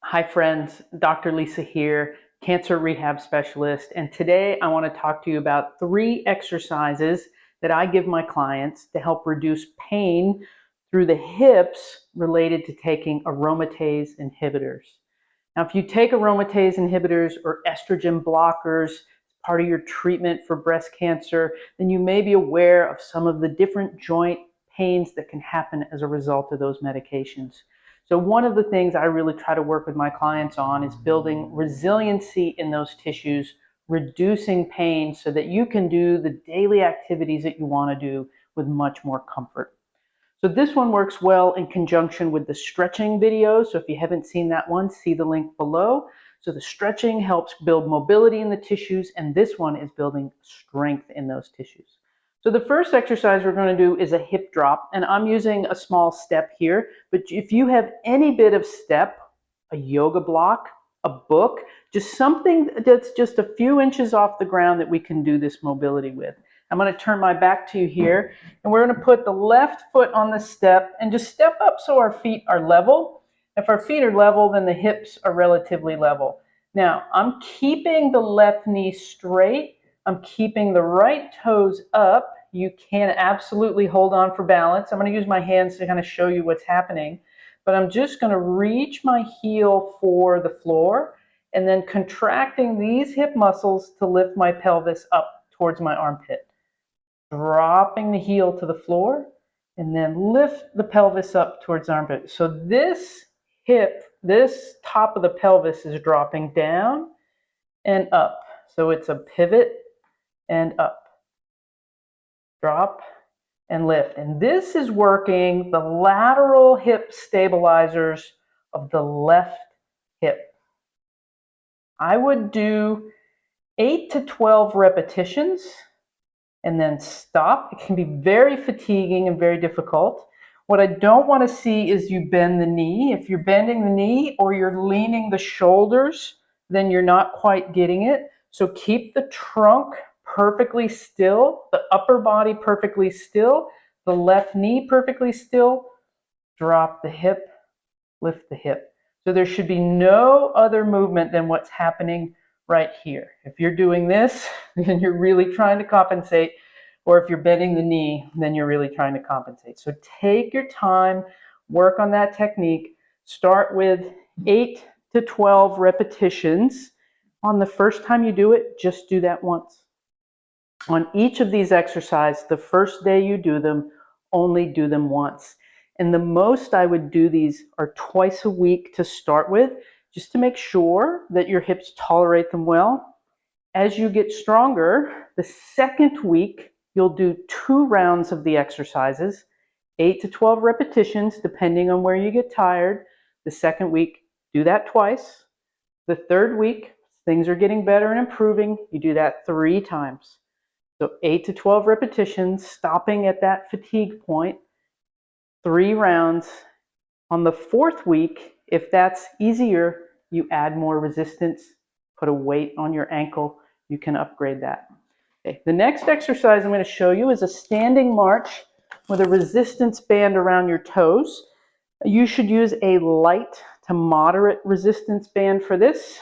Hi friends, Dr. Lisa here, cancer rehab specialist, and today I want to talk to you about 3 exercises that I give my clients to help reduce pain through the hips related to taking aromatase inhibitors. Now, if you take aromatase inhibitors or estrogen blockers as part of your treatment for breast cancer, then you may be aware of some of the different joint pains that can happen as a result of those medications. So one of the things I really try to work with my clients on is building resiliency in those tissues, reducing pain so that you can do the daily activities that you want to do with much more comfort. So this one works well in conjunction with the stretching video. So if you haven't seen that one, see the link below. So the stretching helps build mobility in the tissues, and this one is building strength in those tissues. So the first exercise we're going to do is a hip drop, and I'm using a small step here, but if you have any bit of step, a yoga block, a book, just something that's just a few inches off the ground that we can do this mobility with. I'm going to turn my back to you here, and we're going to put the left foot on the step and just step up so our feet are level. If our feet are level, then the hips are relatively level. Now, I'm keeping the left knee straight. I'm keeping the right toes up. You can absolutely hold on for balance. I'm going to use my hands to kind of show you what's happening, but I'm just going to reach my heel for the floor and then contracting these hip muscles to lift my pelvis up towards my armpit. Dropping the heel to the floor, and then lift the pelvis up towards armpit. So this hip, this top of the pelvis is dropping down and up. So it's a pivot and up. Drop and lift. And this is working the lateral hip stabilizers of the left hip. I would do 8 to 12 repetitions and then stop. It can be very fatiguing and very difficult. What I don't want to see is you bend the knee. If you're bending the knee or you're leaning the shoulders, then you're not quite getting it. So keep the trunk perfectly still, the upper body perfectly still, the left knee perfectly still. Drop the hip, lift the hip. So there should be no other movement than what's happening right here. If you're doing this, then you're really trying to compensate, or if you're bending the knee, then you're really trying to compensate. So take your time, work on that technique. Start with 8 to 12 repetitions. On the first time you do it, just do that once. On each of these exercises, the first day you do them, only do them once. And the most I would do these are twice a week to start with, just to make sure that your hips tolerate them well. As you get stronger, the second week, you'll do 2 rounds of the exercises, 8 to 12 repetitions, depending on where you get tired. The second week, do that twice. The third week, things are getting better and improving. You do that 3 times. So 8 to 12 repetitions, stopping at that fatigue point, 3 rounds. On the 4th week, if that's easier, you add more resistance, put a weight on your ankle, you can upgrade that. Okay. The next exercise I'm going to show you is a standing march with a resistance band around your toes. You should use a light to moderate resistance band for this.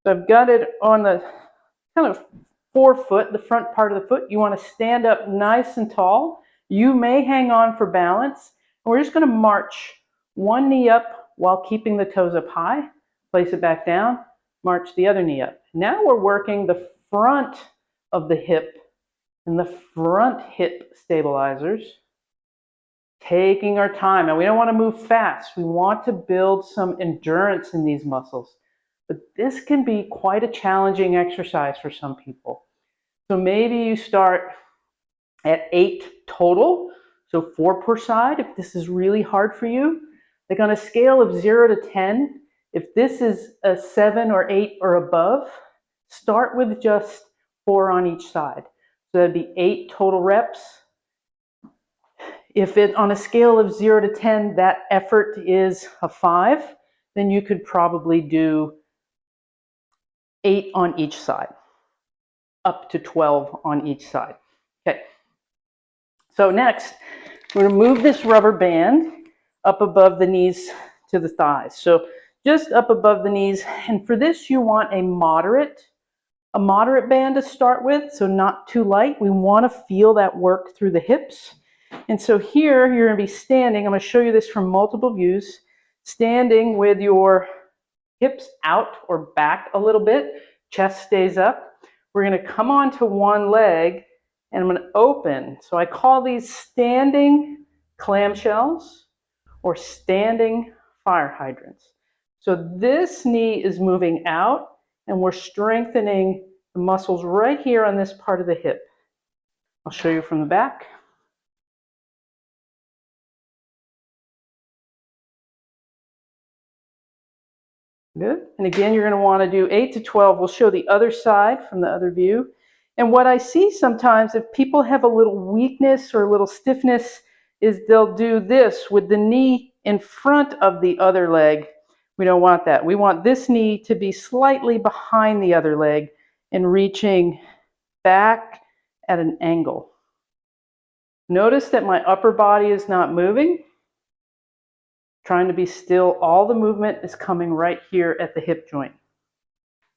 So I've got it on the kind of forefoot, the front part of the foot. You want to stand up nice and tall. You may hang on for balance. We're just going to march one knee up while keeping the toes up high. Place it back down. March the other knee up. Now we're working the front of the hip and the front hip stabilizers. Taking our time. Now we don't want to move fast. We want to build some endurance in these muscles. But this can be quite a challenging exercise for some people. So maybe you start at 8 total, so 4 per side if this is really hard for you. Like on a scale of 0 to 10, if this is a 7 or 8 or above, start with just 4 on each side. So that'd be 8 total reps. If it on a scale of 0 to 10, that effort is a 5, then you could probably do 8 on each side, up to 12 on each side. Okay. So next, we're going to move this rubber band up above the knees to the thighs. So just up above the knees. And for this, you want a moderate band to start with, so not too light. We want to feel that work through the hips. And so here you're going to be standing. I'm going to show you this from multiple views. Standing with your hips out or back a little bit, chest stays up. We're going to come onto one leg and I'm going to open. So I call these standing clamshells or standing fire hydrants. So this knee is moving out and we're strengthening the muscles right here on this part of the hip. I'll show you from the back. Good. And again, you're going to want to do 8 to 12. We'll show the other side from the other view. And what I see sometimes, if people have a little weakness or a little stiffness, is they'll do this with the knee in front of the other leg. We don't want that. We want this knee to be slightly behind the other leg and reaching back at an angle. Notice that my upper body is not moving. Trying to be still. All the movement is coming right here at the hip joint.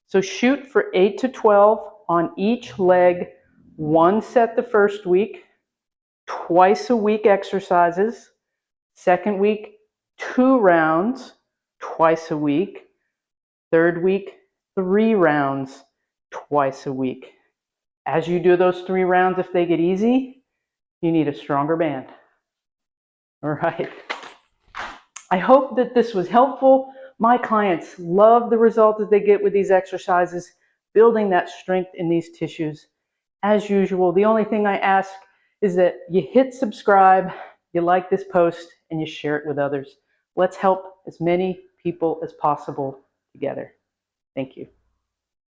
So shoot for 8 to 12 on each leg, 1 set the first week, twice a week exercises, second week, 2 rounds, twice a week, third week, 3 rounds, twice a week. As you do those 3 rounds, if they get easy, you need a stronger band. All right. I hope that this was helpful. My clients love the results that they get with these exercises, building that strength in these tissues. As usual, the only thing I ask is that you hit subscribe, you like this post, and you share it with others. Let's help as many people as possible together. Thank you.